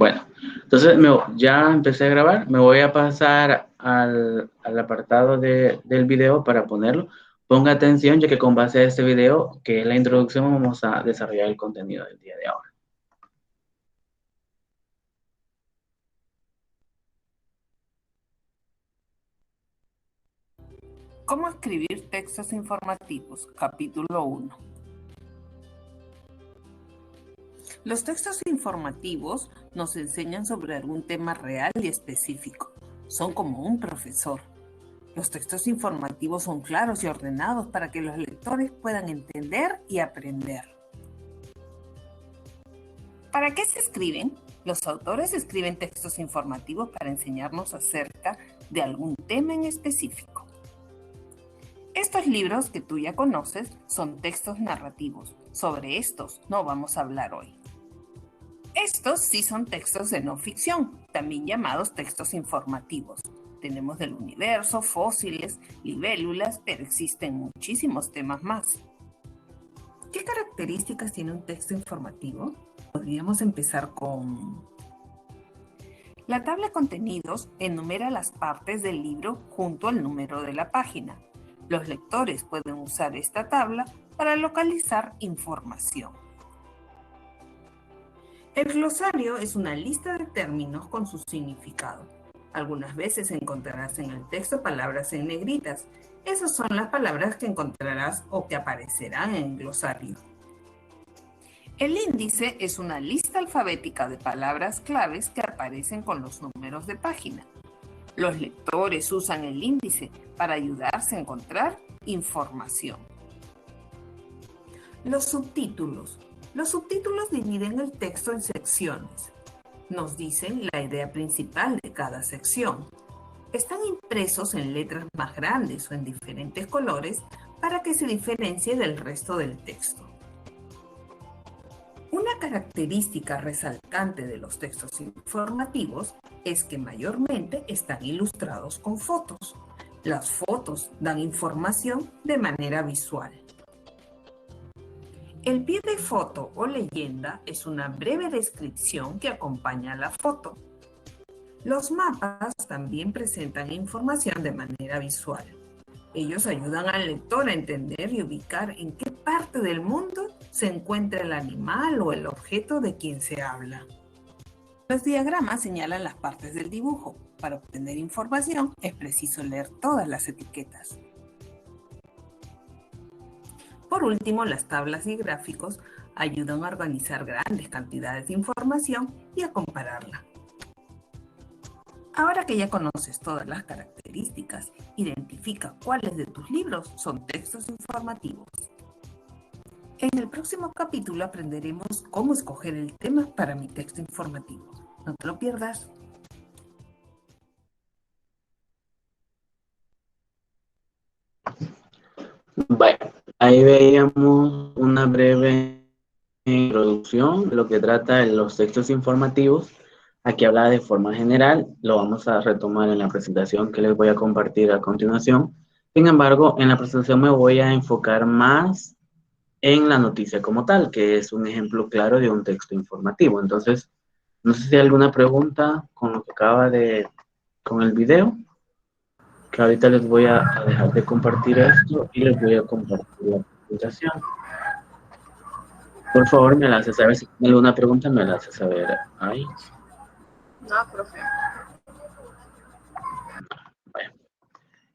Bueno, entonces ya empecé a grabar. Me voy a pasar al apartado del video para ponerlo. Ponga atención, ya que con base a este video, que es la introducción, vamos a desarrollar el contenido del día de ahora. ¿Cómo escribir textos informativos? Capítulo 1. Los textos informativos nos enseñan sobre algún tema real y específico. Son como un profesor. Los textos informativos son claros y ordenados para que los lectores puedan entender y aprender. ¿Para qué se escriben? Los autores escriben textos informativos para enseñarnos acerca de algún tema en específico. Estos libros que tú ya conoces son textos narrativos. Sobre estos no vamos a hablar hoy. Estos sí son textos de no ficción, también llamados textos informativos. Tenemos del universo, fósiles, libélulas, pero existen muchísimos temas más. ¿Qué características tiene un texto informativo? Podríamos empezar con... La tabla de contenidos enumera las partes del libro junto al número de la página. Los lectores pueden usar esta tabla para localizar información. El glosario es una lista de términos con su significado. Algunas veces encontrarás en el texto palabras en negritas. Esas son las palabras que encontrarás o que aparecerán en el glosario. El índice es una lista alfabética de palabras claves que aparecen con los números de página. Los lectores usan el índice para ayudarse a encontrar información. Los subtítulos. Los subtítulos dividen el texto en secciones. Nos dicen la idea principal de cada sección. Están impresos en letras más grandes o en diferentes colores para que se diferencie del resto del texto. Una característica resaltante de los textos informativos es que mayormente están ilustrados con fotos. Las fotos dan información de manera visual. El pie de foto o leyenda es una breve descripción que acompaña a la foto. Los mapas también presentan información de manera visual. Ellos ayudan al lector a entender y ubicar en qué parte del mundo se encuentra el animal o el objeto de quien se habla. Los diagramas señalan las partes del dibujo. Para obtener información es preciso leer todas las etiquetas. Por último, las tablas y gráficos ayudan a organizar grandes cantidades de información y a compararla. Ahora que ya conoces todas las características, identifica cuáles de tus libros son textos informativos. En el próximo capítulo aprenderemos cómo escoger el tema para mi texto informativo. No te lo pierdas. Bueno, ahí veíamos una breve introducción de lo que trata de los textos informativos. Aquí habla de forma general, lo vamos a retomar en la presentación que les voy a compartir a continuación. Sin embargo, en la presentación me voy a enfocar más en la noticia como tal, que es un ejemplo claro de un texto informativo. Entonces, no sé si hay alguna pregunta con lo que con el video, que ahorita les voy a dejar de compartir esto y les voy a compartir la presentación. Por favor, me la hace saber. Si tiene alguna pregunta, me la hace saber ahí. No, profe. Bueno.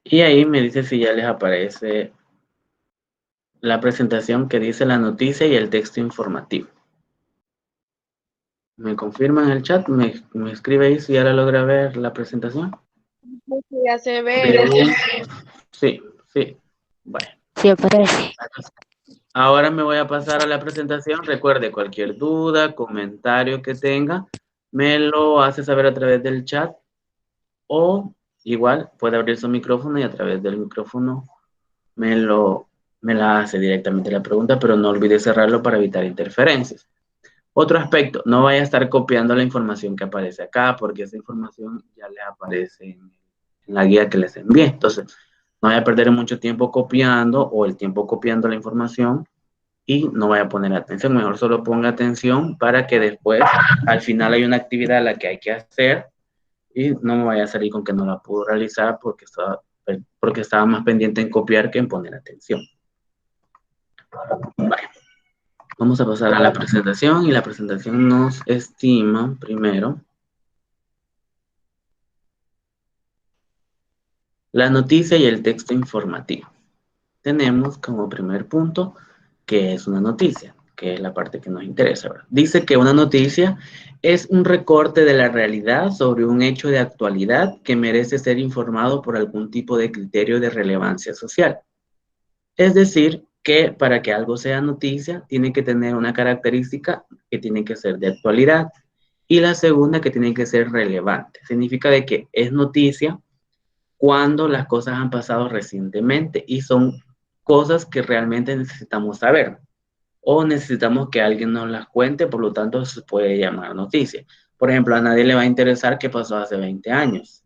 Y ahí me dice si ya les aparece la presentación que dice la noticia y el texto informativo. ¿Me confirma en el chat? ¿Me escribe ahí si ya la logra ver la presentación? Ya se ve. Sí, sí. Bueno. Sí aparece. Ahora me voy a pasar a la presentación. Recuerde, cualquier duda, comentario que tenga, me lo hace saber a través del chat o igual puede abrir su micrófono y a través del micrófono me la hace directamente la pregunta, pero no olvide cerrarlo para evitar interferencias. Otro aspecto, no vaya a estar copiando la información que aparece acá, porque esa información ya le aparece en la guía que les envié. Entonces, no vaya a perder mucho tiempo copiando o el tiempo copiando la información y no vaya a poner atención. Mejor solo ponga atención para que después, al final hay una actividad a la que hay que hacer y no me vaya a salir con que no la pudo realizar porque estaba más pendiente en copiar que en poner atención. Vale. Vamos a pasar a la presentación y la presentación nos estima primero la noticia y el texto informativo. Tenemos como primer punto que es una noticia, que es la parte que nos interesa, ¿verdad? Dice que una noticia es un recorte de la realidad sobre un hecho de actualidad que merece ser informado por algún tipo de criterio de relevancia social. Es decir, que para que algo sea noticia, tiene que tener una característica que tiene que ser de actualidad y la segunda que tiene que ser relevante. Significa de que es noticia cuando las cosas han pasado recientemente y son cosas que realmente necesitamos saber o necesitamos que alguien nos las cuente, por lo tanto se puede llamar noticia. Por ejemplo, a nadie le va a interesar qué pasó hace 20 años.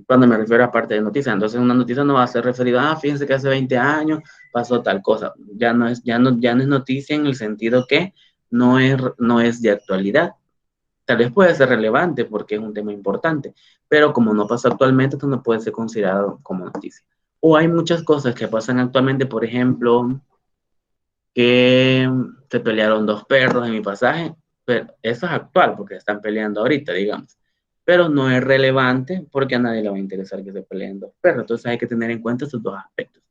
Cuando me refiero a parte de noticia, entonces una noticia no va a ser referida, fíjense que hace 20 años pasó tal cosa. Ya no es noticia en el sentido que no es de actualidad. Tal vez puede ser relevante porque es un tema importante, pero como no pasa actualmente, esto no puede ser considerado como noticia. O hay muchas cosas que pasan actualmente, por ejemplo, que se pelearon dos perros en mi pasaje, pero eso es actual porque están peleando ahorita, digamos. Pero no es relevante porque a nadie le va a interesar que se peleen dos perros. Entonces hay que tener en cuenta esos dos aspectos.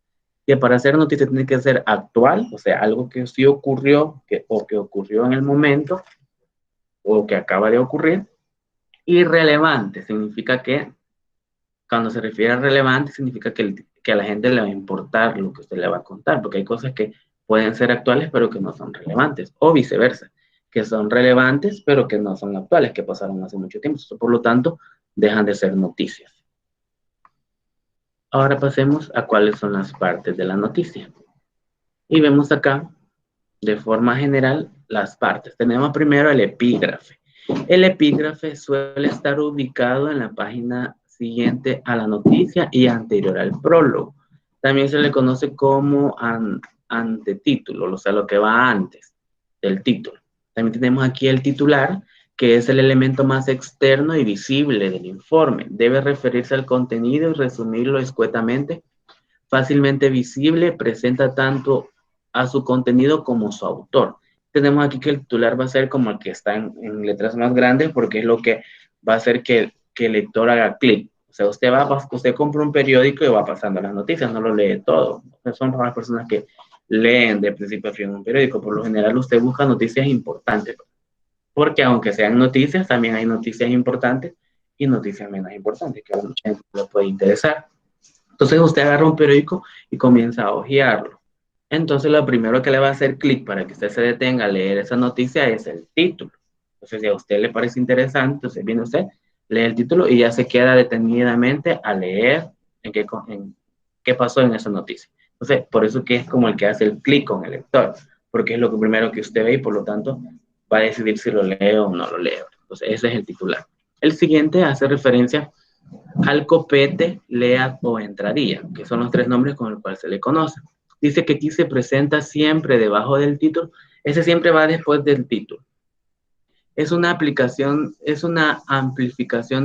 Que para hacer noticia tiene que ser actual, o sea, algo que sí ocurrió o que ocurrió en el momento o que acaba de ocurrir. Y relevante significa que, cuando se refiere a relevante, significa que a la gente le va a importar lo que usted le va a contar, porque hay cosas que pueden ser actuales pero que no son relevantes, o viceversa, que son relevantes pero que no son actuales, que pasaron hace mucho tiempo. Eso, por lo tanto, dejan de ser noticias. Ahora pasemos a cuáles son las partes de la noticia. Y vemos acá, de forma general, las partes. Tenemos primero el epígrafe. El epígrafe suele estar ubicado en la página siguiente a la noticia y anterior al prólogo. También se le conoce como antetítulo, o sea, lo que va antes del título. También tenemos aquí el titular, que es el elemento más externo y visible del informe. Debe referirse al contenido y resumirlo escuetamente, fácilmente visible, presenta tanto a su contenido como a su autor. Tenemos aquí que el titular va a ser como el que está en letras más grandes porque es lo que va a hacer que el lector haga clic. O sea, usted compra un periódico y va pasando las noticias, no lo lee todo. Son las personas que leen de principio a fin un periódico. Por lo general usted busca noticias importantes, porque aunque sean noticias, también hay noticias importantes y noticias menos importantes que a mucha gente le puede interesar. Entonces usted agarra un periódico y comienza a hojearlo. Entonces lo primero que le va a hacer clic para que usted se detenga a leer esa noticia es el título. Entonces si a usted le parece interesante, entonces viene usted, lee el título y ya se queda detenidamente a leer en qué pasó en esa noticia. Entonces por eso que es como el que hace el clic con el lector, porque es lo primero que usted ve y por lo tanto va a decidir si lo lee o no lo lee. Entonces ese es el titular. El siguiente hace referencia al copete, lea o entradilla, que son los tres nombres con los cuales se le conoce. Dice que aquí se presenta siempre debajo del título. Ese siempre va después del título. Es una amplificación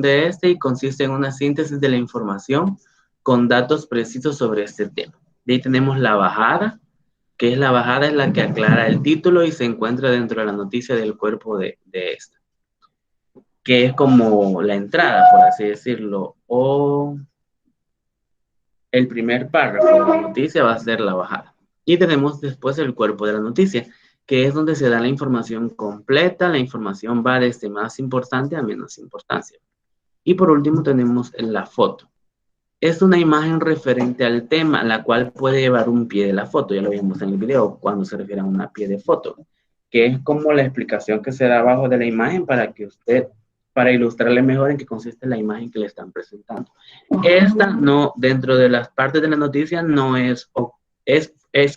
de este y consiste en una síntesis de la información con datos precisos sobre este tema. De ahí tenemos la bajada, que es la que aclara el título y se encuentra dentro de la noticia del cuerpo de esta, que es como la entrada, por así decirlo, o el primer párrafo de la noticia va a ser la bajada. Y tenemos después el cuerpo de la noticia, que es donde se da la información completa. La información va desde más importante a menos importancia. Y por último tenemos la foto. Es una imagen referente al tema, la cual puede llevar un pie de la foto. Ya lo vimos en el video cuando se refiere a una pie de foto, que es como la explicación que se da abajo de la imagen para ilustrarle mejor en qué consiste la imagen que le están presentando. Esta no, dentro de las partes de la noticia, no es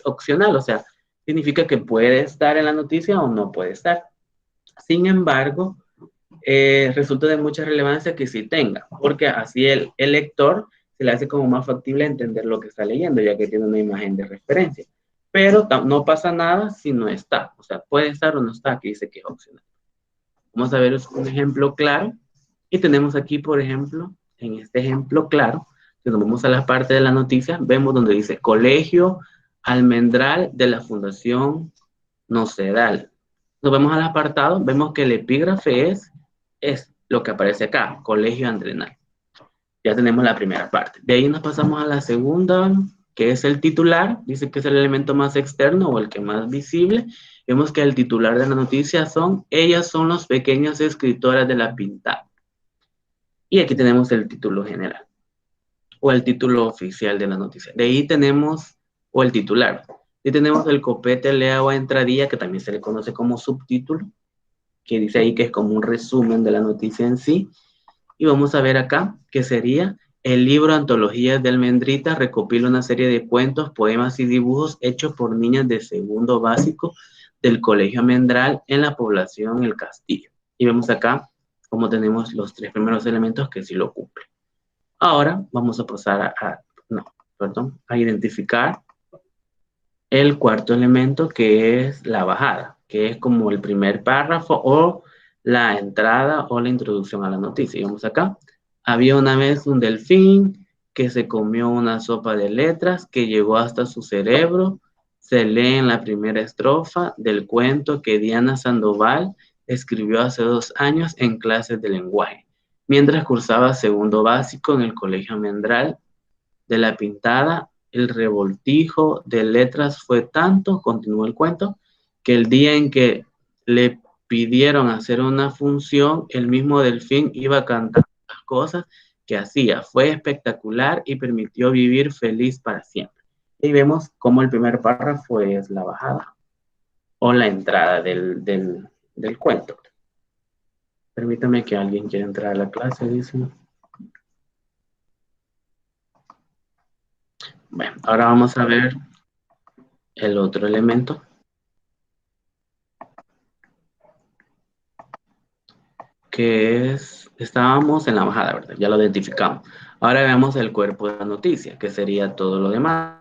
opcional, o sea, significa que puede estar en la noticia o no puede estar. Sin embargo, resulta de mucha relevancia que sí tenga, porque así el lector se le hace como más factible entender lo que está leyendo, ya que tiene una imagen de referencia. pero no pasa nada si no está. O sea, puede estar o no está, aquí dice que es opcional. Vamos a ver un ejemplo claro. Y tenemos aquí, por ejemplo, en este ejemplo claro, si nos vamos a la parte de la noticia, vemos donde dice Colegio Almendral de la Fundación Nocedal. Nos vemos al apartado, vemos que el epígrafe es lo que aparece acá, Colegio Almendral. Ya tenemos la primera parte. De ahí nos pasamos a la segunda, que es el titular. Dice que es el elemento más externo o el que más visible. Vemos que el titular de la noticia ellas son las pequeñas escritoras de la pintada. Y aquí tenemos el título general o el título oficial de la noticia. De ahí tenemos, o el titular. Y tenemos el copete, lea o entradilla, que también se le conoce como subtítulo, que dice ahí que es como un resumen de la noticia en sí. Y vamos a ver acá que sería el libro Antologías de Almendrita, recopila una serie de cuentos, poemas y dibujos hechos por niñas de segundo básico del Colegio Almendral en la población El Castillo. Y vemos acá cómo tenemos los tres primeros elementos que sí lo cumplen. Ahora vamos a pasar a identificar el cuarto elemento, que es la bajada, que es como el primer párrafo o la entrada o la introducción a la noticia. Y vamos acá. Había una vez un delfín que se comió una sopa de letras que llegó hasta su cerebro. Se lee en la primera estrofa del cuento que Diana Sandoval escribió hace 2 años en clases de lenguaje, mientras cursaba segundo básico en el Colegio Almendral de la Pintada. El revoltijo de letras fue tanto, continuó el cuento, que el día en que le pidieron hacer una función, el mismo delfín iba cantando las cosas que hacía. Fue espectacular y permitió vivir feliz para siempre. Y vemos cómo el primer párrafo es la bajada o la entrada del cuento. Permítame que alguien quiera entrar a la clase, dice. Bueno, ahora vamos a ver el otro elemento, que estábamos en la bajada, ¿verdad? Ya lo identificamos. Ahora veamos el cuerpo de la noticia, que sería todo lo demás.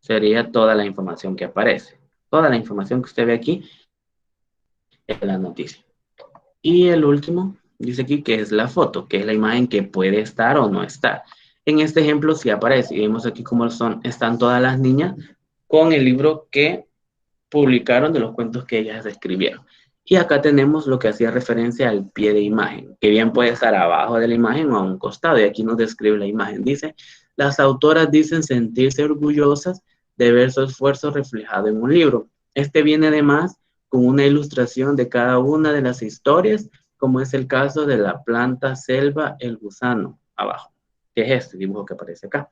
Sería toda la información que aparece. Toda la información que usted ve aquí es la noticia. Y el último, dice aquí que es la foto, que es la imagen que puede estar o no estar. En este ejemplo sí aparece. Y vemos aquí cómo están todas las niñas con el libro que publicaron de los cuentos que ellas escribieron. Y acá tenemos lo que hacía referencia al pie de imagen, que bien puede estar abajo de la imagen o a un costado. Y aquí nos describe la imagen. Dice, las autoras dicen sentirse orgullosas de ver su esfuerzo reflejado en un libro. Este viene además con una ilustración de cada una de las historias, como es el caso de la planta selva, el gusano, abajo, que es este dibujo que aparece acá.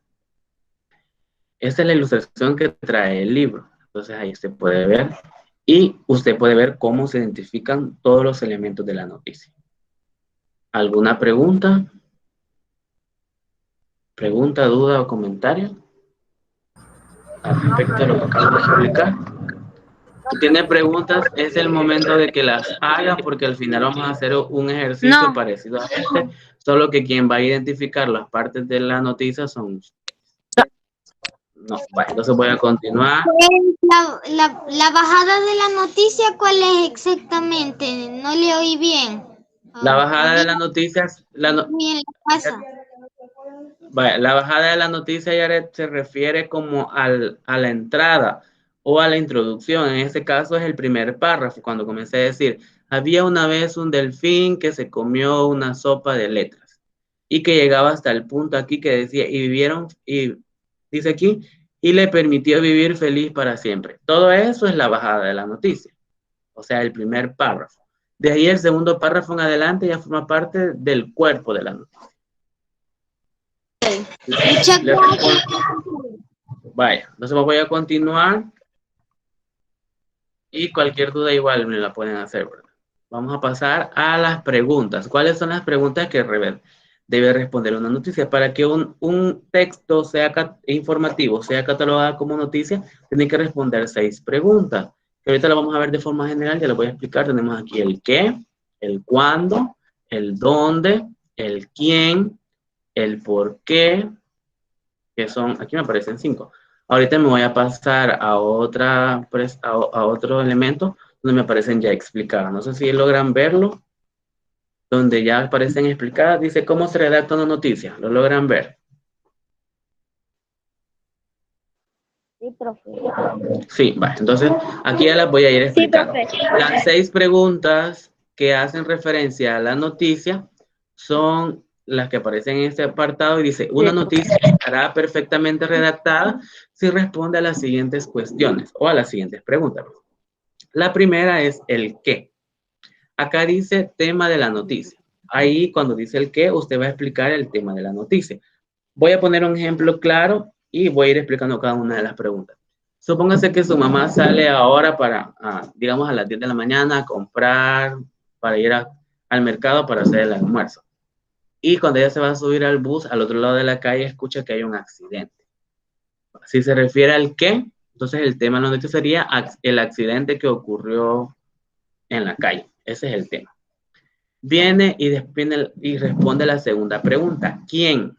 Esta es la ilustración que trae el libro. Entonces ahí se puede ver y usted puede ver cómo se identifican todos los elementos de la noticia. ¿Alguna pregunta? ¿Pregunta, duda o comentario al respecto a lo que acabo de explicar? Si tiene preguntas, es el momento de que las haga, porque al final vamos a hacer un ejercicio parecido a este, solo que quien va a identificar las partes de la noticia son ustedes. No, vale, entonces voy a continuar. La bajada de la noticia, ¿cuál es exactamente? No le oí bien. La bajada de las noticias, vaya, la bajada de la noticia, Yaret, se refiere como a la entrada o a la introducción. En este caso es el primer párrafo, cuando comencé a decir, había una vez un delfín que se comió una sopa de letras y que llegaba hasta el punto aquí que decía, y vivieron, y dice aquí, y le permitió vivir feliz para siempre. Todo eso es la bajada de la noticia, o sea, el primer párrafo. De ahí el segundo párrafo en adelante ya forma parte del cuerpo de la noticia. Vaya, entonces voy a continuar y cualquier duda igual me la pueden hacer, ¿verdad? Vamos a pasar a las preguntas. ¿Cuáles son las preguntas que debe responder una noticia? Para que un texto sea informativo, sea catalogado como noticia, tiene que responder 6 preguntas. Que ahorita lo vamos a ver de forma general, ya lo voy a explicar. Tenemos aquí el qué, el cuándo, el dónde, el quién, el por qué, que son, aquí me aparecen 5. Ahorita me voy a pasar a a otro elemento donde me aparecen ya explicadas. No sé si logran verlo, donde ya aparecen explicadas. Dice cómo se redacta una noticia. ¿Lo logran ver? Sí, profe. Sí, va. Entonces, aquí ya las voy a ir Sí, explicando. profe. Las 6 preguntas que hacen referencia a la noticia son las que aparecen en este apartado y dice, una noticia estará perfectamente redactada si responde a las siguientes cuestiones o a las siguientes preguntas. La primera es el qué. Acá dice tema de la noticia. Ahí cuando dice el qué, usted va a explicar el tema de la noticia. Voy a poner un ejemplo claro y voy a ir explicando cada una de las preguntas. Supóngase que su mamá sale ahora para, digamos, a las 10 de la mañana a comprar, para ir al mercado para hacer el almuerzo. Y cuando ella se va a subir al bus, al otro lado de la calle, escucha que hay un accidente. Si se refiere al qué, entonces el tema de la noticia sería el accidente que ocurrió en la calle. Ese es el tema. Viene y responde la segunda pregunta. ¿Quién?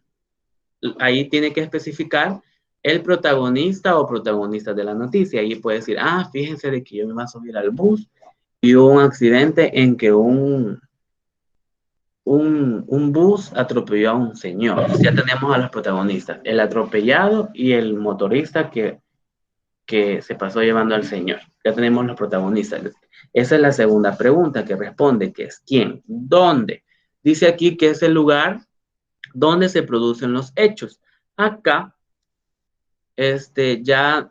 Ahí tiene que especificar el protagonista o protagonistas de la noticia. Ahí puede decir, fíjense de que yo me iba a subir al bus y hubo un accidente en que un bus atropelló a un señor. Ya tenemos a los protagonistas, el atropellado y el motorista que se pasó llevando al señor. Ya tenemos los protagonistas. Esa es la segunda pregunta que responde, que es ¿quién? ¿Dónde? Dice aquí que es el lugar donde se producen los hechos. Acá, ya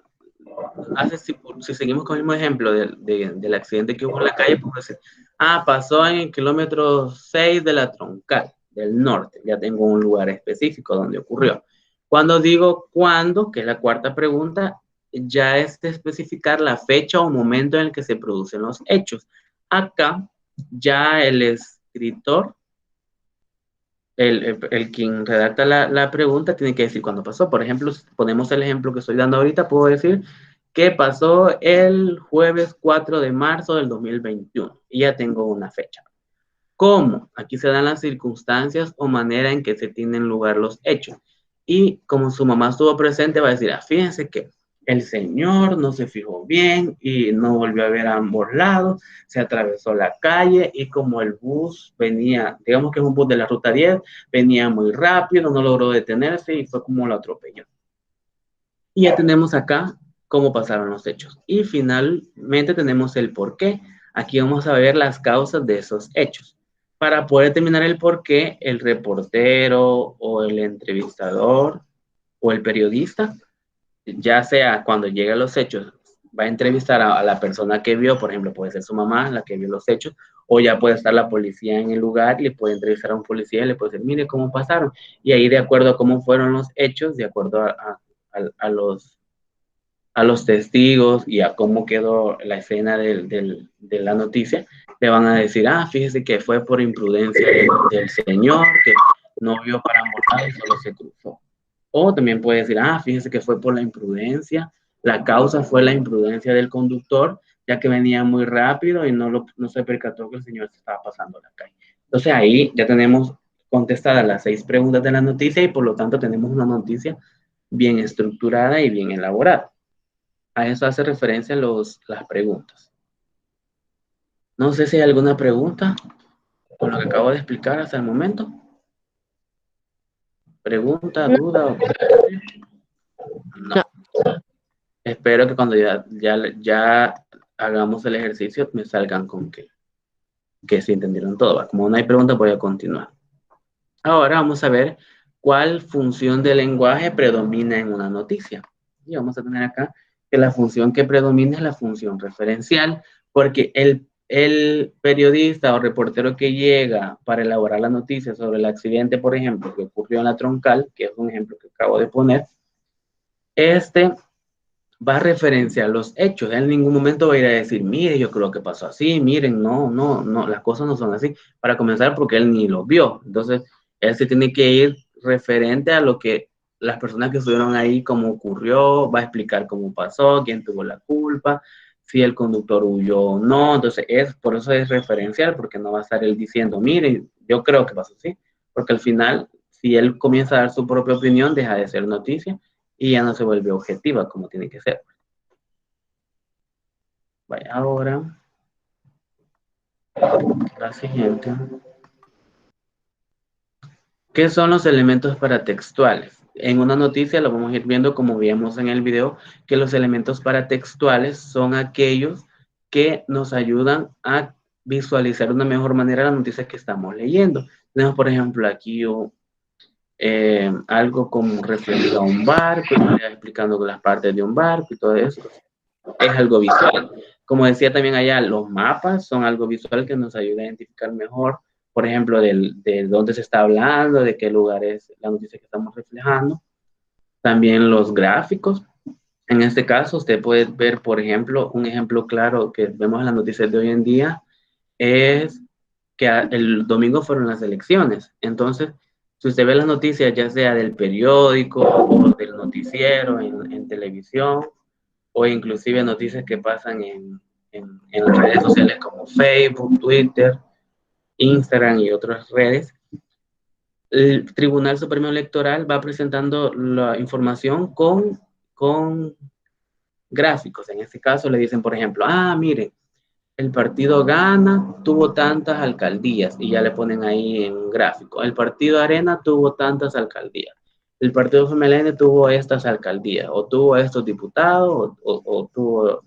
si seguimos con el mismo ejemplo del accidente que hubo en la calle, pues decir, pasó en el kilómetro 6 de la Troncal del norte. Ya tengo un lugar específico donde ocurrió. Cuando digo cuándo, que es la cuarta pregunta, ya es de especificar la fecha o momento en el que se producen los hechos. Acá, ya el escritor, el quien redacta la pregunta, tiene que decir cuándo pasó. Por ejemplo, si ponemos el ejemplo que estoy dando ahorita, puedo decir que pasó el jueves 4 de marzo del 2021. Y ya tengo una fecha. ¿Cómo? Aquí se dan las circunstancias o manera en que se tienen lugar los hechos. Y como su mamá estuvo presente, va a decir, fíjense que el señor no se fijó bien y no volvió a ver a ambos lados, se atravesó la calle y como el bus venía, digamos que es un bus de la ruta 10, venía muy rápido, no logró detenerse y fue como lo atropelló. Y ya tenemos acá cómo pasaron los hechos. Y finalmente tenemos el por qué. Aquí vamos a ver las causas de esos hechos. Para poder determinar el por qué, el reportero o el entrevistador o el periodista, ya sea cuando llegue a los hechos, va a entrevistar a la persona que vio, por ejemplo, puede ser su mamá, la que vio los hechos, o ya puede estar la policía en el lugar y le puede entrevistar a un policía y le puede decir, mire cómo pasaron. Y ahí, de acuerdo a cómo fueron los hechos, de acuerdo a los testigos y a cómo quedó la escena de la noticia, le van a decir, fíjese que fue por imprudencia del señor, que no vio para ambos lados y solo se cruzó. O también puede decir, fíjese que fue por la imprudencia, la causa fue la imprudencia del conductor, ya que venía muy rápido y no se percató que el señor se estaba pasando la calle. Entonces ahí ya tenemos contestadas las 6 preguntas de la noticia y por lo tanto tenemos una noticia bien estructurada y bien elaborada. A eso hace referencia las preguntas. No sé si hay alguna pregunta con lo que acabo de explicar hasta el momento. ¿Pregunta, duda o comentario? No. Espero que cuando ya hagamos el ejercicio me salgan con que se entendieron todo. Como no hay pregunta, voy a continuar. Ahora vamos a ver cuál función del lenguaje predomina en una noticia. Y vamos a tener acá que la función que predomina es la función referencial, porque el periodista o reportero que llega para elaborar la noticia sobre el accidente, por ejemplo, que ocurrió en la Troncal, que es un ejemplo que acabo de poner, va a referenciar los hechos. En ningún momento va a ir a decir, mire, yo creo que pasó así, miren, no, las cosas no son así. Para comenzar, porque él ni lo vio. Entonces, él se tiene que ir referente a lo que las personas que estuvieron ahí, cómo ocurrió, va a explicar cómo pasó, quién tuvo la culpa, si el conductor huyó o no. Entonces, por eso es referencial, porque no va a estar él diciendo, mire, yo creo que pasó así. Porque al final, si él comienza a dar su propia opinión, deja de ser noticia y ya no se vuelve objetiva como tiene que ser. Vaya, ahora la siguiente. ¿Qué son los elementos paratextuales? En una noticia lo vamos a ir viendo como vimos en el video, que los elementos paratextuales son aquellos que nos ayudan a visualizar de una mejor manera la noticia que estamos leyendo. Tenemos, por ejemplo, aquí algo como referido a un barco, explicando las partes de un barco y todo eso. Es algo visual. Como decía también allá, los mapas son algo visual que nos ayuda a identificar mejor, por ejemplo, de dónde se está hablando, de qué lugar es la noticia que estamos reflejando. También los gráficos. En este caso, usted puede ver, por ejemplo, un ejemplo claro que vemos en las noticias de hoy en día es que el domingo fueron las elecciones. Entonces, si usted ve las noticias, ya sea del periódico o del noticiero en televisión, o inclusive noticias que pasan en las redes sociales como Facebook, Twitter, Instagram y otras redes, el Tribunal Supremo Electoral va presentando la información con gráficos. En este caso le dicen, por ejemplo, miren, el partido Gana tuvo tantas alcaldías y ya le ponen ahí en un gráfico. El partido Arena tuvo tantas alcaldías. El partido FMLN tuvo estas alcaldías o tuvo estos diputados o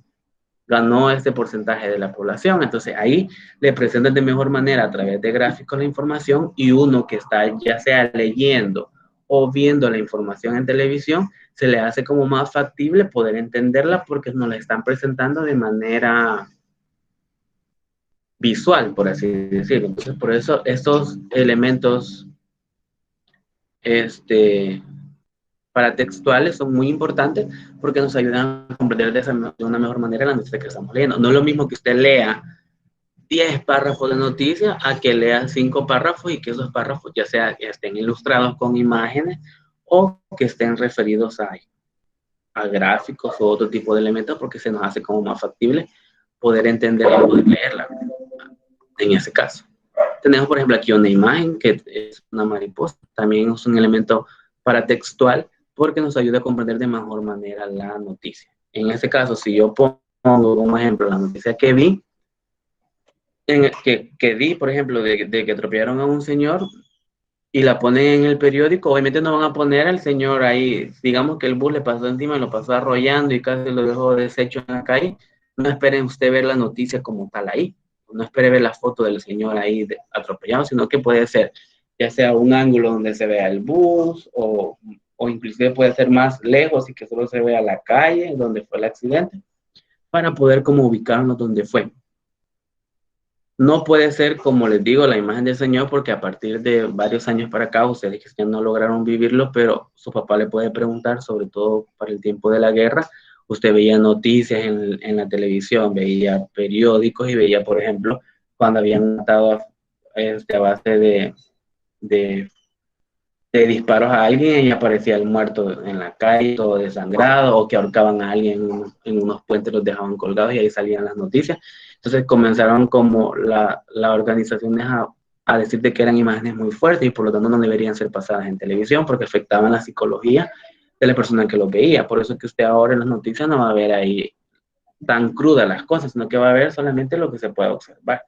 ganó este porcentaje de la población. Entonces ahí le presentan de mejor manera a través de gráficos la información, y uno que está ya sea leyendo o viendo la información en televisión, se le hace como más factible poder entenderla porque nos la están presentando de manera visual, por así decirlo. Entonces, por eso estos elementos paratextuales son muy importantes porque nos ayudan a comprender de una mejor manera la noticia que estamos leyendo. No es lo mismo que usted lea 10 párrafos de noticia a que lea 5 párrafos y que esos párrafos ya sea estén ilustrados con imágenes o que estén referidos a gráficos o otro tipo de elementos, porque se nos hace como más factible poder entenderla y poder leerla. En ese caso tenemos, por ejemplo, aquí una imagen que es una mariposa. También es un elemento paratextual porque nos ayuda a comprender de mejor manera la noticia. En este caso, si yo pongo un ejemplo, la noticia que vi, que di, por ejemplo, de que atropellaron a un señor y la ponen en el periódico, obviamente no van a poner al señor ahí, digamos que el bus le pasó encima, lo pasó arrollando y casi lo dejó deshecho en la calle. No esperen usted ver la noticia como tal ahí. No espere ver la foto del señor ahí atropellado, sino que puede ser ya sea un ángulo donde se vea el bus o inclusive puede ser más lejos y que solo se vea la calle donde fue el accidente, para poder como ubicarnos donde fue. No puede ser, como les digo, la imagen del señor, porque a partir de varios años para acá, ustedes que ya no lograron vivirlo, pero su papá le puede preguntar, sobre todo para el tiempo de la guerra. Usted veía noticias en la televisión, veía periódicos y veía, por ejemplo, cuando habían matado a base de disparos a alguien y aparecía el muerto en la calle, todo desangrado, o que ahorcaban a alguien en unos puentes, los dejaban colgados y ahí salían las noticias. Entonces comenzaron como la organización a decir de que eran imágenes muy fuertes y por lo tanto no deberían ser pasadas en televisión porque afectaban la psicología de la persona que lo veía. Por eso es que usted ahora en las noticias no va a ver ahí tan crudas las cosas, sino que va a ver solamente lo que se puede observar.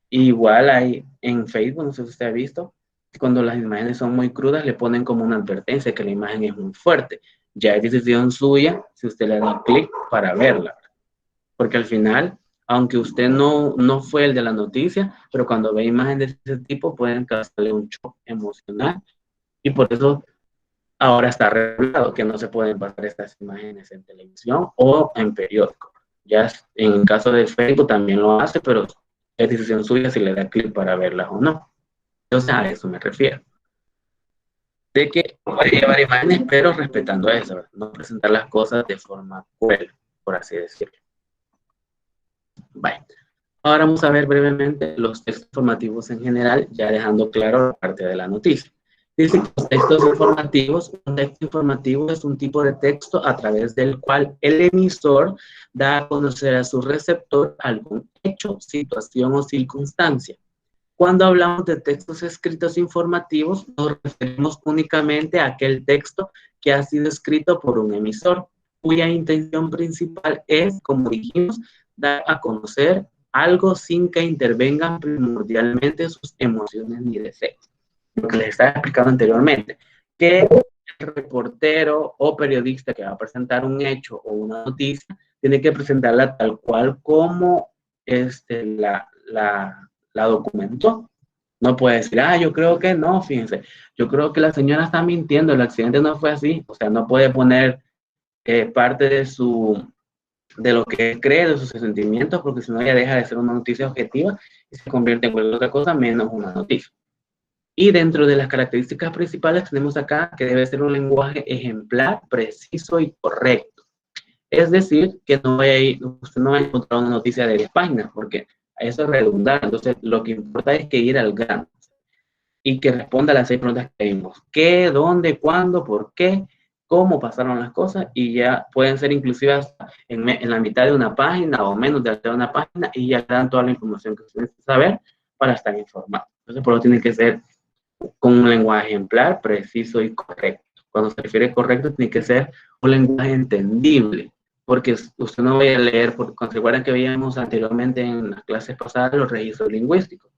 Igual hay en Facebook, no sé si usted ha visto, cuando las imágenes son muy crudas le ponen como una advertencia que la imagen es muy fuerte. Ya es decisión suya si usted le da clic para verla. Porque al final, aunque usted no fue el de la noticia, pero cuando ve imágenes de ese tipo pueden causarle un shock emocional. Y por eso ahora está regulado que no se pueden pasar estas imágenes en televisión o en periódico. Ya en el caso de Facebook también lo hace, pero es decisión suya si le da clic para verlas o no. Entonces a eso me refiero. De que puede llevar imágenes, pero respetando eso, ¿verdad? No presentar las cosas de forma cruel, por así decirlo. Vale. Ahora vamos a ver brevemente los textos informativos en general, ya dejando claro la parte de la noticia. Dice que los textos informativos, un texto informativo es un tipo de texto a través del cual el emisor da a conocer a su receptor algún hecho, situación o circunstancia. Cuando hablamos de textos escritos informativos, nos referimos únicamente a aquel texto que ha sido escrito por un emisor, cuya intención principal es, como dijimos, dar a conocer algo sin que intervengan primordialmente sus emociones ni deseos. Lo que les estaba explicando anteriormente, que el reportero o periodista que va a presentar un hecho o una noticia tiene que presentarla tal cual como la documentó. No puede decir, yo creo que no, fíjense, yo creo que la señora está mintiendo, el accidente no fue así. O sea, no puede poner parte de lo que cree, de sus sentimientos, porque si no ya deja de ser una noticia objetiva y se convierte en cualquier otra cosa menos una noticia. Y dentro de las características principales tenemos acá que debe ser un lenguaje ejemplar, preciso y correcto. Es decir, que usted no va a encontrar una noticia de 10 páginas, porque eso es redundante. Entonces, lo que importa es que ir al grano y que responda a las 6 preguntas que vimos. ¿Qué, dónde, cuándo, por qué, cómo pasaron las cosas? Y ya pueden ser inclusive hasta en la mitad de una página o menos de una página, y ya dan toda la información que usted necesita saber para estar informado. Entonces, por eso tiene que ser con un lenguaje ejemplar, preciso y correcto. Cuando se refiere correcto, tiene que ser un lenguaje entendible, porque usted no vaya a leer, porque se acuerdan que veíamos anteriormente en las clases pasadas los registros lingüísticos.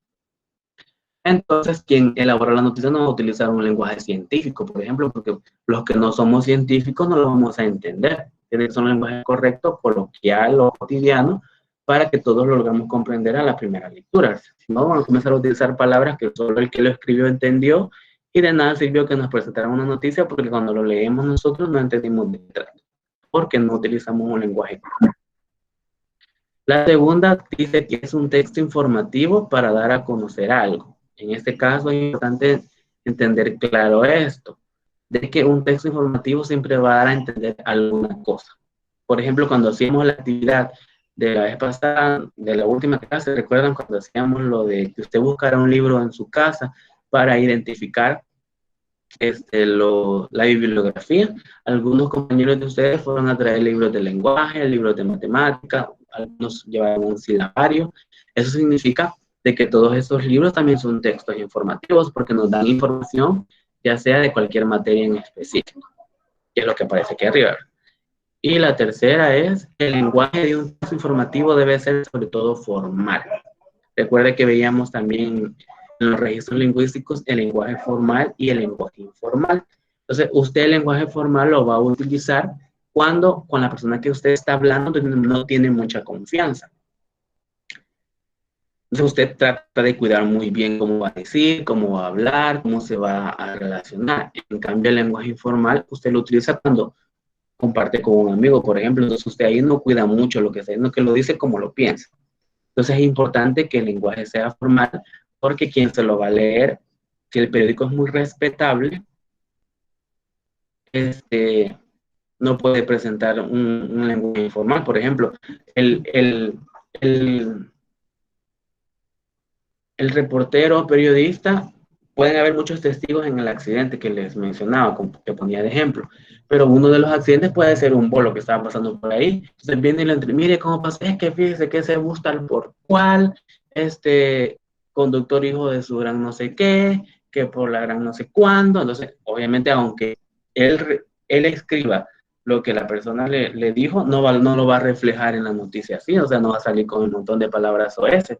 Entonces, quien elabora la noticia no va a utilizar un lenguaje científico, por ejemplo, porque los que no somos científicos no lo vamos a entender. Tiene que ser un lenguaje correcto, coloquial o cotidiano, para que todos lo logremos comprender a la primera lectura. Si no, vamos a comenzar a utilizar palabras que solo el que lo escribió entendió, y de nada sirvió que nos presentaran una noticia, porque cuando lo leemos nosotros no entendimos de qué trata, porque no utilizamos un lenguaje correcto. La segunda dice que es un texto informativo para dar a conocer algo. En este caso es importante entender claro esto, de que un texto informativo siempre va a dar a entender alguna cosa. Por ejemplo, cuando hacíamos la actividad de la vez pasada, de la última clase, ¿recuerdan cuando hacíamos lo de que usted buscara un libro en su casa para identificar la bibliografía? Algunos compañeros de ustedes fueron a traer libros de lenguaje, libros de matemática, algunos llevaron un silabario. Eso significa de que todos esos libros también son textos informativos, porque nos dan información, ya sea de cualquier materia en específico, que es lo que aparece aquí arriba. Y la tercera es que el lenguaje de un texto informativo debe ser sobre todo formal. Recuerde que veíamos también en los registros lingüísticos el lenguaje formal y el lenguaje informal. Entonces, usted el lenguaje formal lo va a utilizar cuando con la persona que usted está hablando no tiene mucha confianza. Entonces, usted trata de cuidar muy bien cómo va a decir, cómo va a hablar, cómo se va a relacionar. En cambio, el lenguaje informal usted lo utiliza cuando comparte con un amigo, por ejemplo. Entonces, usted ahí no cuida mucho lo que está diciendo, que lo dice como lo piensa. Entonces, es importante que el lenguaje sea formal, porque quien se lo va a leer, si el periódico es muy respetable, no puede presentar un lenguaje informal. Por ejemplo, el reportero o periodista, pueden haber muchos testigos en el accidente que les mencionaba, que ponía de ejemplo, pero uno de los accidentes puede ser un bolo que estaba pasando por ahí. Entonces viene y le entre, mire cómo pasa, es que fíjese que ese bus tal por cual, conductor hijo de su gran no sé qué, que por la gran no sé cuándo. Entonces, obviamente, aunque él escriba lo que la persona le dijo, no lo va a reflejar en la noticia así, o sea, no va a salir con un montón de palabras o ese,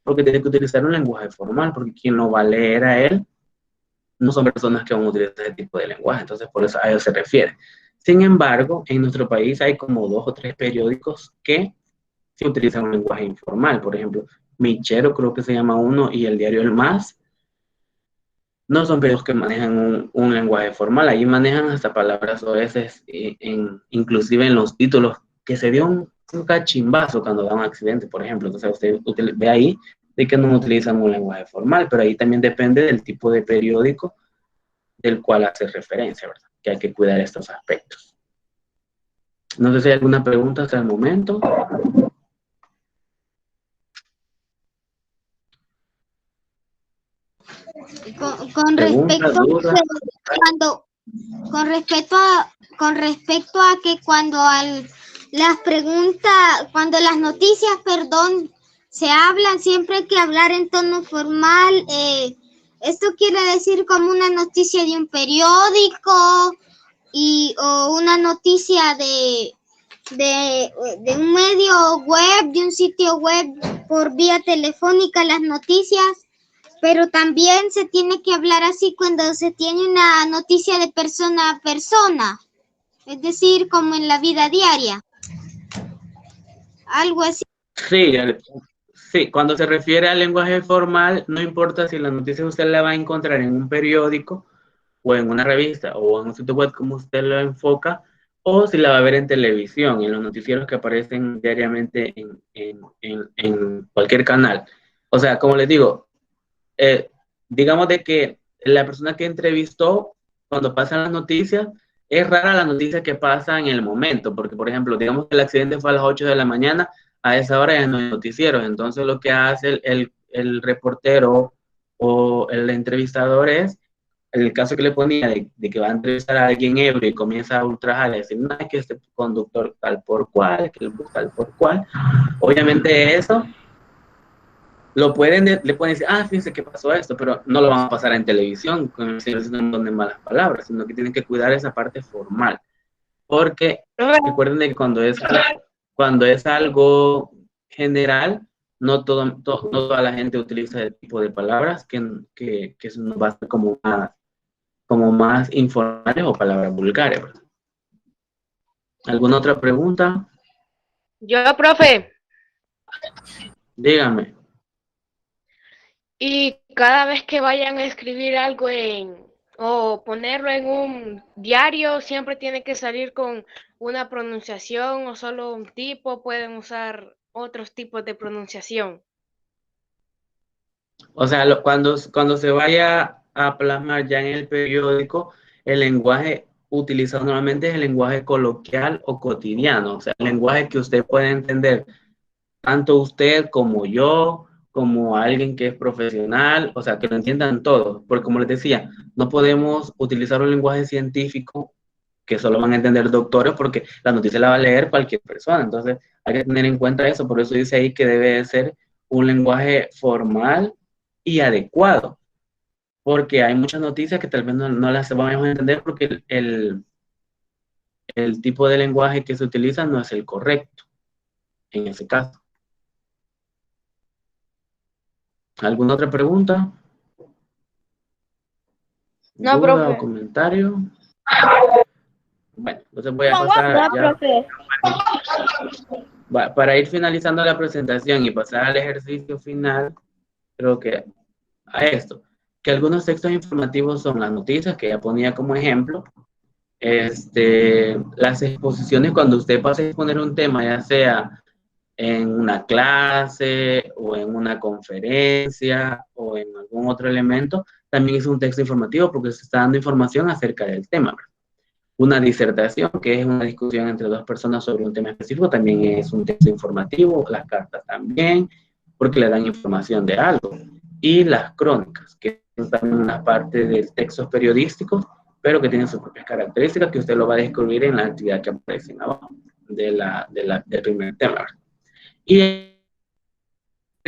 porque tiene que utilizar un lenguaje formal, porque quien lo va a leer a él no son personas que van a utilizar ese tipo de lenguaje. Entonces, por eso a ello se refiere. Sin embargo, en nuestro país hay como 2 o 3 periódicos que se utilizan un lenguaje informal. Por ejemplo, Michero creo que se llama uno, y el diario El Más. No son periódicos que manejan un lenguaje formal. Allí manejan hasta palabras o veces, inclusive en los títulos, que se dio un cachimbazo cuando da un accidente, por ejemplo. Entonces usted ve ahí de que no utilizan un lenguaje formal, pero ahí también depende del tipo de periódico del cual hace referencia, ¿verdad? Que hay que cuidar estos aspectos. No sé si hay alguna pregunta hasta el momento. Con respecto a que cuando las noticias, se habla, siempre hay que hablar en tono formal. Esto quiere decir como una noticia de un periódico o una noticia de un medio web, de un sitio web por vía telefónica, las noticias, pero también se tiene que hablar así cuando se tiene una noticia de persona a persona, es decir, como en la vida diaria, algo así. Sí, sí, cuando se refiere al lenguaje formal, no importa si la noticia usted la va a encontrar en un periódico o en una revista o en un sitio web como usted lo enfoca, o si la va a ver en televisión, en los noticieros que aparecen diariamente en cualquier canal. O sea, como les digo, digamos de que la persona que entrevistó, cuando pasan las noticias, es rara la noticia que pasa en el momento, porque por ejemplo, digamos que el accidente fue a las 8 de la mañana, a esa hora ya no hay noticieros, entonces lo que hace el reportero o el entrevistador es, en el caso que le ponía de que va a entrevistar a alguien ebrio y comienza a ultrajar, a decir, no, es que este conductor tal por cual, que el bus tal por cual, obviamente eso le pueden decir, fíjense que pasó esto, pero no lo van a pasar en televisión con el señor diciendo un montón de malas palabras, sino que tienen que cuidar esa parte formal. Porque recuerden de que cuando es algo general, no toda la gente utiliza el tipo de palabras que nos va a ser como más informales o palabras vulgares, ¿verdad? ¿Alguna otra pregunta? Yo, profe. Dígame. Y cada vez que vayan a escribir algo o ponerlo en un diario, siempre tiene que salir con una pronunciación o solo un tipo, pueden usar otros tipos de pronunciación. O sea, cuando se vaya a plasmar ya en el periódico, el lenguaje utilizado normalmente es el lenguaje coloquial o cotidiano, o sea, el lenguaje que usted puede entender, tanto usted como yo, como alguien que es profesional, o sea, que lo entiendan todos, porque como les decía, no podemos utilizar un lenguaje científico que solo van a entender doctores, porque la noticia la va a leer cualquier persona, entonces hay que tener en cuenta eso, por eso dice ahí que debe de ser un lenguaje formal y adecuado, porque hay muchas noticias que tal vez no las vamos a entender porque el tipo de lenguaje que se utiliza no es el correcto en ese caso. ¿Alguna otra pregunta? No, ¿Duda profe. o comentario? Bueno, entonces voy a pasar ya para ir finalizando la presentación y pasar al ejercicio final. Creo que a esto, que algunos textos informativos son las noticias, que ya ponía como ejemplo, las exposiciones cuando usted pasa a exponer un tema, ya sea en una clase o en una conferencia o en algún otro elemento, también es un texto informativo porque se está dando información acerca del tema. Una disertación, que es una discusión entre dos personas sobre un tema específico, también es un texto informativo, las cartas también, porque le dan información de algo. Y las crónicas, que son también una parte del texto periodístico, pero que tienen sus propias características, que usted lo va a descubrir en la actividad que aparece abajo del primer tema. Y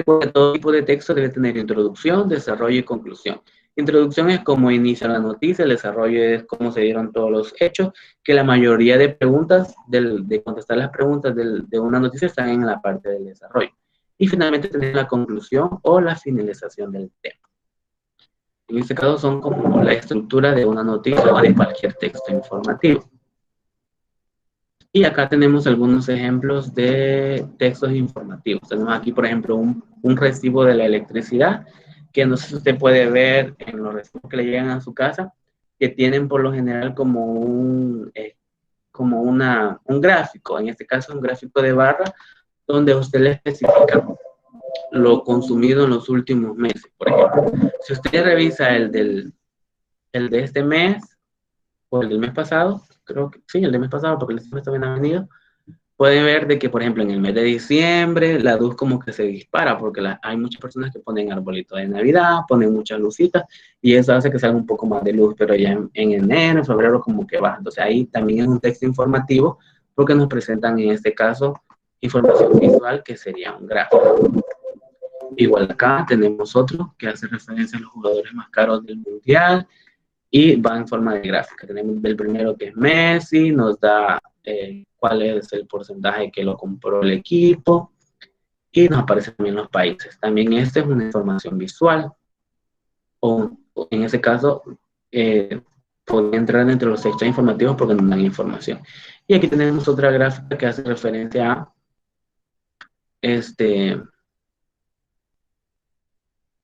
todo tipo de texto debe tener introducción, desarrollo y conclusión. Introducción es cómo inicia la noticia, el desarrollo es cómo se dieron todos los hechos, que la mayoría de preguntas, de contestar las preguntas de una noticia están en la parte del desarrollo. Y finalmente tener la conclusión o la finalización del tema. En este caso son como la estructura de una noticia o de cualquier texto informativo. Y acá tenemos algunos ejemplos de textos informativos. Tenemos aquí, por ejemplo, un recibo de la electricidad, que no sé si usted puede ver en los recibos que le llegan a su casa, que tienen por lo general como un gráfico, en este caso un gráfico de barra, donde usted le especifica lo consumido en los últimos meses. Por ejemplo, si usted revisa el de este mes, o el del mes pasado, creo que sí, el del mes pasado, porque el mes también ha venido, pueden ver de que, por ejemplo, en el mes de diciembre, la luz como que se dispara, porque hay muchas personas que ponen arbolitos de Navidad, ponen muchas lucitas, y eso hace que salga un poco más de luz, pero ya en enero, en febrero, como que baja. Entonces ahí también es un texto informativo, porque nos presentan en este caso información visual, que sería un gráfico. Igual acá tenemos otro que hace referencia a los jugadores más caros del mundial y va en forma de gráfica. Tenemos el primero que es Messi, nos da cuál es el porcentaje que lo compró el equipo y nos aparecen también los países. También esta es una información visual o en ese caso podría entrar entre los textos informativos porque nos dan información. Y aquí tenemos otra gráfica que hace referencia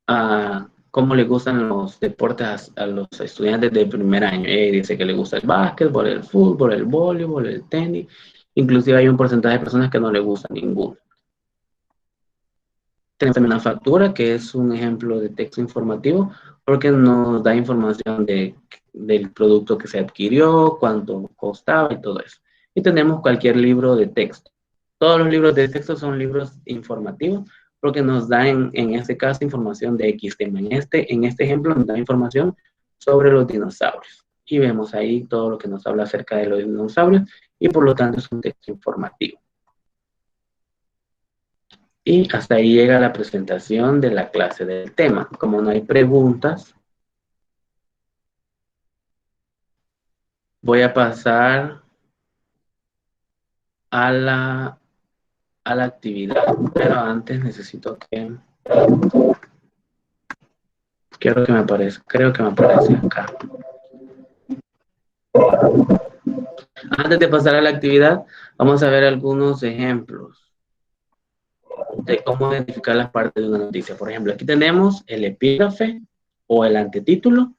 a cómo le gustan los deportes a los estudiantes de primer año. Dice que le gusta el básquetbol, el fútbol, el voleibol, el tenis. Inclusive hay un porcentaje de personas que no le gusta ninguno. Tenemos también una factura, que es un ejemplo de texto informativo, porque nos da información del producto que se adquirió, cuánto costaba y todo eso. Y tenemos cualquier libro de texto. Todos los libros de texto son libros informativos, porque nos dan en este caso información de X tema. En este ejemplo nos da información sobre los dinosaurios. Y vemos ahí todo lo que nos habla acerca de los dinosaurios, y por lo tanto es un texto informativo. Y hasta ahí llega la presentación de la clase del tema. Como no hay preguntas, voy a pasar a la actividad. Pero antes necesito que... creo que me aparece acá. Antes de pasar a la actividad, vamos a ver algunos ejemplos de cómo identificar las partes de una noticia. Por ejemplo, aquí tenemos el epígrafe o el antetítulo,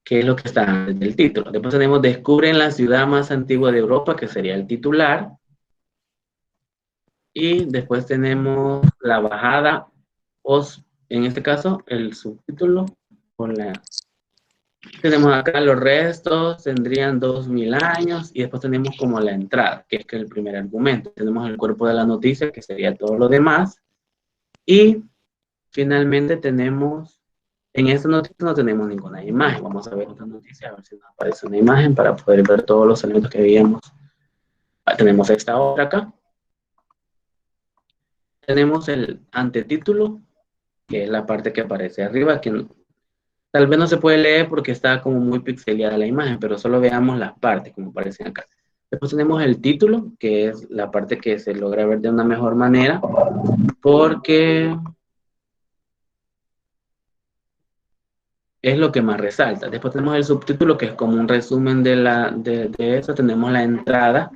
que es lo que está antes del título. Después tenemos descubren la ciudad más antigua de Europa, que sería el titular. Y después tenemos la bajada, o en este caso, el subtítulo. Tenemos acá los restos, tendrían 2000 años, y después tenemos como la entrada, que es el primer argumento. Tenemos el cuerpo de la noticia, que sería todo lo demás. Y finalmente tenemos, en esta noticia no tenemos ninguna imagen. Vamos a ver otra noticia, a ver si nos aparece una imagen para poder ver todos los elementos que veíamos. Tenemos esta otra acá. Tenemos el antetítulo, que es la parte que aparece arriba, que tal vez no se puede leer porque está como muy pixeleada la imagen, pero solo veamos las partes como aparecen acá. Después tenemos el título, que es la parte que se logra ver de una mejor manera, porque es lo que más resalta. Después tenemos el subtítulo, que es como un resumen de eso. Tenemos la entrada,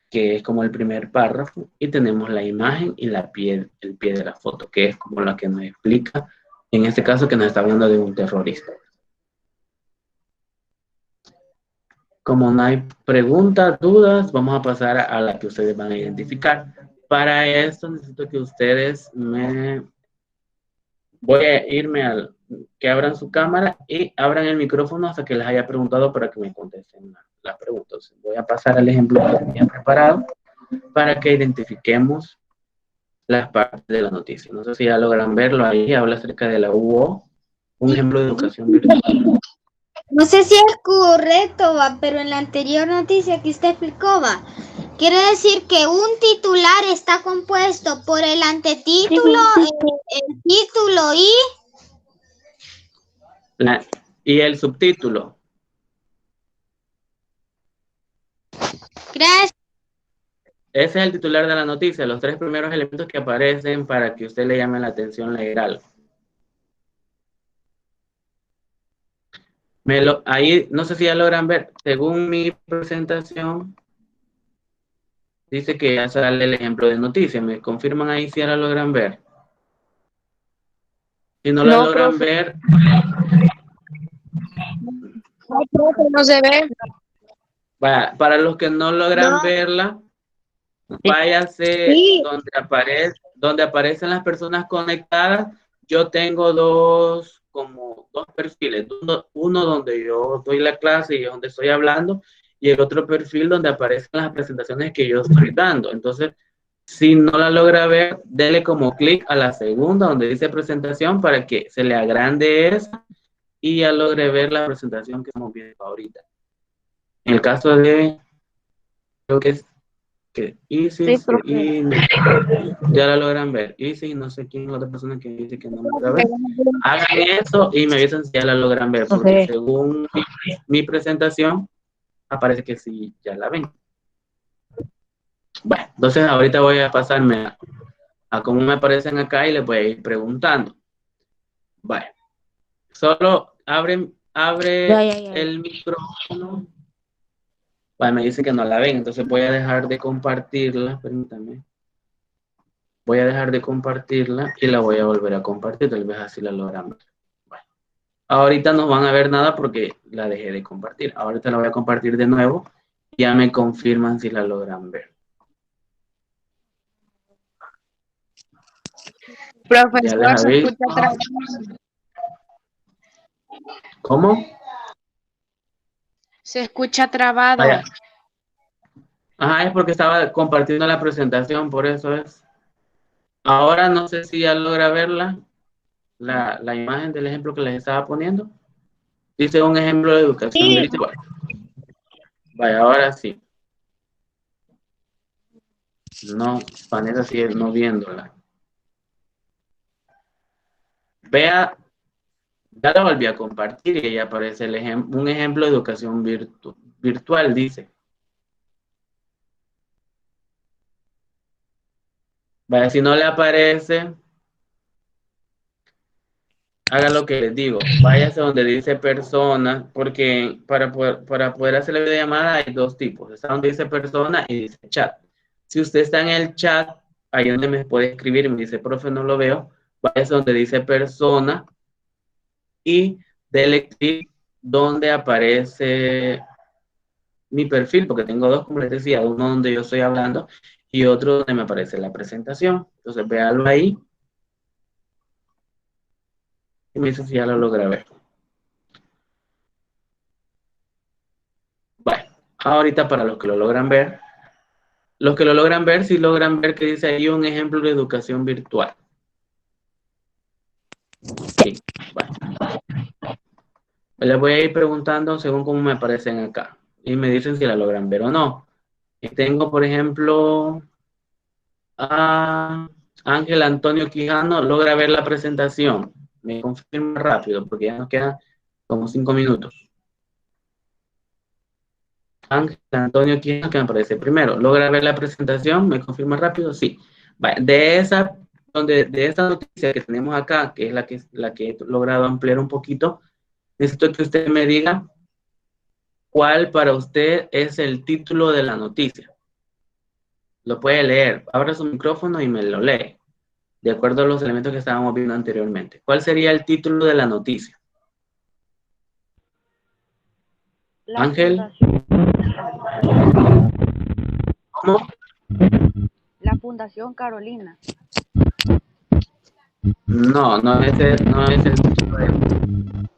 que es como el primer párrafo, y tenemos la imagen y el pie de la foto, que es como la que nos explica, en este caso, que nos está hablando de un terrorista. Como no hay preguntas, dudas, vamos a pasar a la que ustedes van a identificar. Para esto necesito que ustedes voy a irme que abran su cámara y abran el micrófono hasta que les haya preguntado para que me contesten las preguntas. Voy a pasar al ejemplo que tenía preparado para que identifiquemos las partes de la noticia. No sé si ya logran verlo ahí, habla acerca de la UO, un ejemplo de educación virtual. No sé si es correcto, pero en la anterior noticia que usted explicó, quiere decir que un titular está compuesto por el antetítulo, el título y el subtítulo. Gracias. Ese es el titular de la noticia, los 3 primeros elementos que aparecen para que usted le llame la atención leer algo. Ahí, no sé si ya logran ver, según mi presentación, dice que ya sale el ejemplo de noticia. ¿Me confirman ahí si ya la logran ver? Si no la logran ver... No se ve. Para los que no logran verla, váyase donde aparecen las personas conectadas. Yo tengo dos perfiles. Uno donde yo doy la clase y donde estoy hablando, y el otro perfil donde aparecen las presentaciones que yo estoy dando. Entonces, si no la logra ver, dele como clic a la segunda donde dice presentación para que se le agrande esa y ya logre ver la presentación que estamos viendo ahorita. En el caso de, creo que es Que Isis Sí, profe. y ya la logran ver. Isis, no sé quién es la otra persona que dice que no me logra ver. Hagan eso y me avisan si ya la logran ver, porque según mi presentación, aparece que sí, ya la ven. Bueno, entonces ahorita voy a pasarme a cómo me aparecen acá y les voy a ir preguntando. Vale. Solo abre el micrófono. Vale, me dice que no la ven, entonces voy a dejar de compartirla. Permítame. Voy a dejar de compartirla y la voy a volver a compartir. Tal vez así la logran ver. Bueno. Ahorita no van a ver nada porque la dejé de compartir. Ahorita la voy a compartir de nuevo. Ya me confirman si la logran ver. Ya les Profesor, se aviso. escucha trabado. ¿Cómo? Se escucha trabado. Vaya. Ajá, es porque estaba compartiendo la presentación, por eso es. Ahora no sé si ya logra verla, la imagen del ejemplo que les estaba poniendo. Dice un ejemplo de educación Sí. virtual. Vaya, ahora sí. No, Vanessa sigue no viéndola. Vea, ya la volví a compartir y ahí aparece un ejemplo de educación virtual, dice. Vaya, si no le aparece, haga lo que les digo. Váyase donde dice persona, porque para poder hacer la videollamada hay dos tipos. Está donde dice persona y dice chat. Si usted está en el chat, ahí donde me puede escribir y me dice, profe, no lo veo, váyase donde dice persona y dele clic donde aparece mi perfil, porque tengo dos, como les decía, uno donde yo estoy hablando y otro donde me aparece la presentación. Entonces, véalo ahí y me dice si ya lo logra ver. Bueno, ahorita para los que lo logran ver, sí logran ver que dice ahí un ejemplo de educación virtual. Sí, bueno. Les voy a ir preguntando según cómo me aparecen acá. Y me dicen si la logran ver o no. Y tengo, por ejemplo, a Ángel Antonio Quijano, logra ver la presentación. Me confirma rápido, porque ya nos quedan como 5 minutos. Ángel Antonio Quijano, que me aparece primero. ¿Logra ver la presentación? ¿Me confirma rápido? Sí. Vale. De esta noticia que tenemos acá, que es la que he logrado ampliar un poquito, necesito que usted me diga cuál para usted es el título de la noticia. Lo puede leer. Abra su micrófono y me lo lee, de acuerdo a los elementos que estábamos viendo anteriormente. ¿Cuál sería el título de la noticia? Ángel. ¿Cómo? La Fundación Carolina. No es el título de...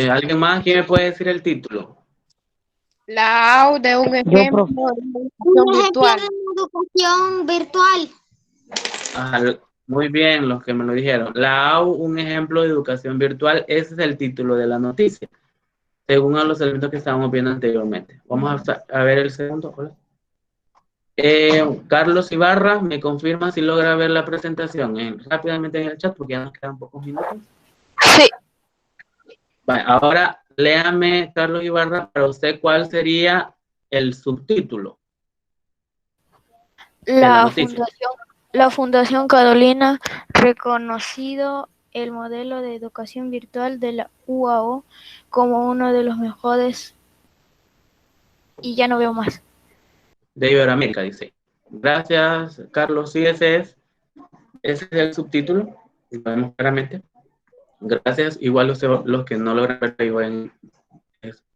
¿Alguien más? ¿Quién me puede decir el título? La AU de un ejemplo de Un ejemplo virtual. de educación virtual. Muy bien, los que me lo dijeron. La AU, un ejemplo de educación virtual, ese es el título de la noticia, según a los elementos que estábamos viendo anteriormente. Vamos a ver el segundo. Hola. Carlos Ibarra, ¿me confirma si logra ver la presentación? Rápidamente en el chat, porque ya nos quedan pocos minutos. Sí. Vale, ahora léame, Carlos Ibarra, para usted, ¿cuál sería el subtítulo de la noticia? La Fundación Carolina, reconocido el modelo de educación virtual de la UAO como uno de los mejores, y ya no veo más. De Iberoamérica, dice. Gracias, Carlos. Sí, ese es el subtítulo. Lo vemos claramente. Gracias. Igual los que no logran ver ahí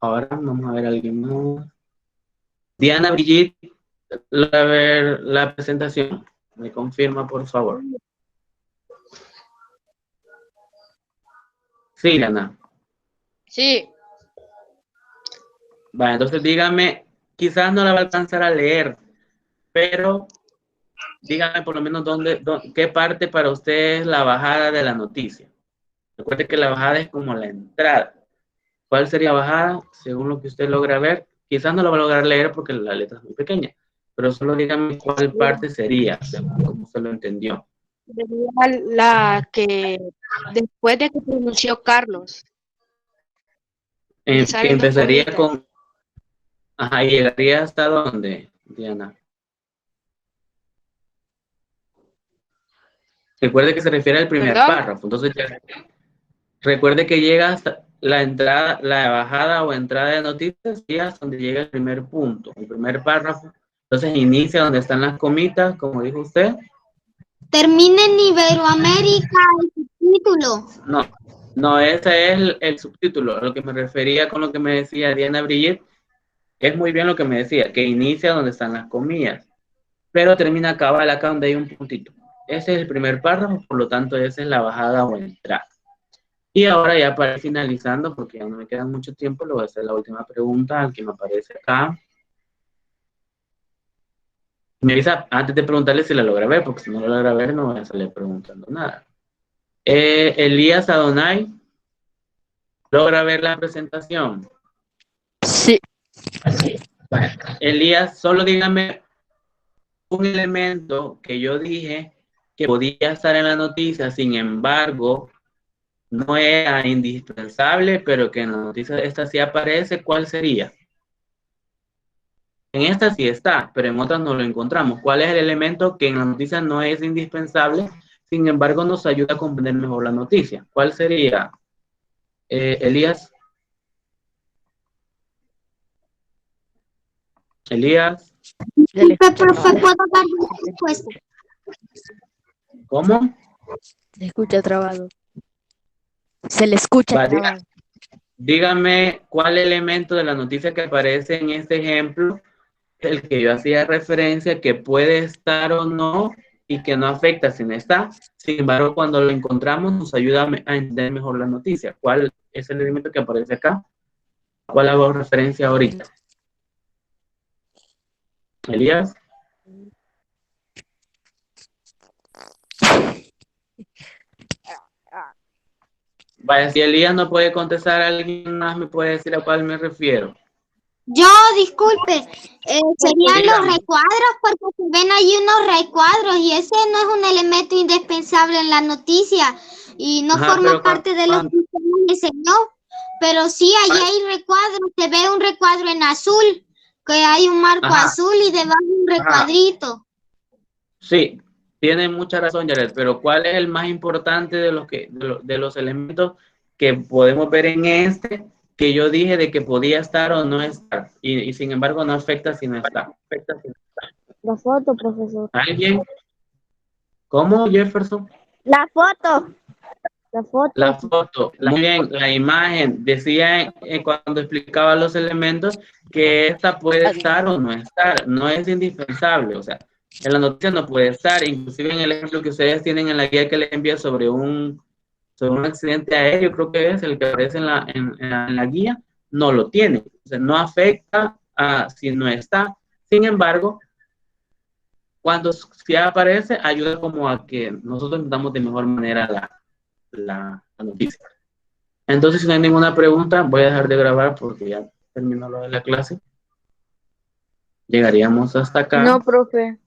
ahora vamos a ver a alguien más. Diana Brigitte, logra ver la presentación. Me confirma, por favor. Sí, Diana. Sí. Vale, entonces dígame, quizás no la va a alcanzar a leer, pero dígame por lo menos qué parte para usted es la bajada de la noticia. Recuerde que la bajada es como la entrada. ¿Cuál sería bajada? Según lo que usted logra ver, Quizás no lo va a lograr leer porque la letra es muy pequeña, pero solo dígame cuál parte sería, según cómo se lo entendió. Sería la que después de que pronunció Carlos. Que Salen dos empezaría comitas. con... Ajá, y llegaría hasta dónde, Diana. Recuerde que se refiere al primer ¿Perdón? párrafo, entonces ya, recuerde que llega hasta la entrada, la bajada o entrada de noticias y hasta donde llega el primer punto, el primer párrafo. Entonces inicia donde están las comitas, como dijo usted. Termina en Iberoamérica el subtítulo. No, ese es el subtítulo. A lo que me refería con lo que me decía Diana Brigitte, es muy bien lo que me decía, que inicia donde están las comillas, pero termina cabal acá donde hay un puntito. Ese es el primer párrafo, por lo tanto esa es la bajada o entrada. Y ahora ya para ir finalizando, porque ya no me queda mucho tiempo, le voy a hacer la última pregunta al que me aparece acá. Me avisa antes de preguntarle si la logra ver, porque si no la logra ver no voy a salir preguntando nada. Elías Adonai, ¿logra ver la presentación? Sí. Bueno, Elías, solo dígame un elemento que yo dije que podía estar en la noticia, sin embargo, no era indispensable, pero que en la noticia esta sí aparece. ¿Cuál sería? En esta sí está, pero en otras no lo encontramos. ¿Cuál es el elemento que en la noticia no es indispensable, sin embargo nos ayuda a comprender mejor la noticia? ¿Cuál sería? Elías. Elías. Profe, ¿puedo dar una respuesta? ¿Cómo? Se escucha trabado. Se le escucha Va, trabado. dígame cuál elemento de la noticia que aparece en este ejemplo, el que yo hacía referencia, que puede estar o no y que no afecta si no está. Sin embargo, cuando lo encontramos nos ayuda a entender mejor la noticia. ¿Cuál es el elemento que aparece acá? ¿Cuál hago referencia ahorita? Elías. Vaya, si Elías no puede contestar, alguien más me puede decir a cuál me refiero. Yo, disculpe, serían los recuadros, porque se ven ahí unos recuadros y ese no es un elemento indispensable en la noticia y no forma parte de lo que usted me enseñó, pero sí, ahí hay recuadros, se ve un recuadro en azul, que hay un marco azul y debajo un recuadrito. Sí, tiene mucha razón, Yaret, pero ¿cuál es el más importante de los elementos que podemos ver en este, que yo dije de que podía estar o no estar, y sin embargo no afecta si no está? La foto, profesor. ¿Alguien? ¿Cómo, Jefferson? La foto. La foto. La foto, muy bien, la imagen, decía cuando explicaba los elementos que esta puede estar o no estar, no es indispensable, o sea, en la noticia no puede estar, inclusive en el ejemplo que ustedes tienen en la guía que les envía sobre un accidente aéreo, creo que es el que aparece en la guía, no lo tiene, o sea, no afecta a si no está. Sin embargo, cuando sí aparece, ayuda como a que nosotros entendamos de mejor manera la noticia. Entonces, si no hay ninguna pregunta, voy a dejar de grabar porque ya terminó lo de la clase. Llegaríamos hasta acá. No, profe.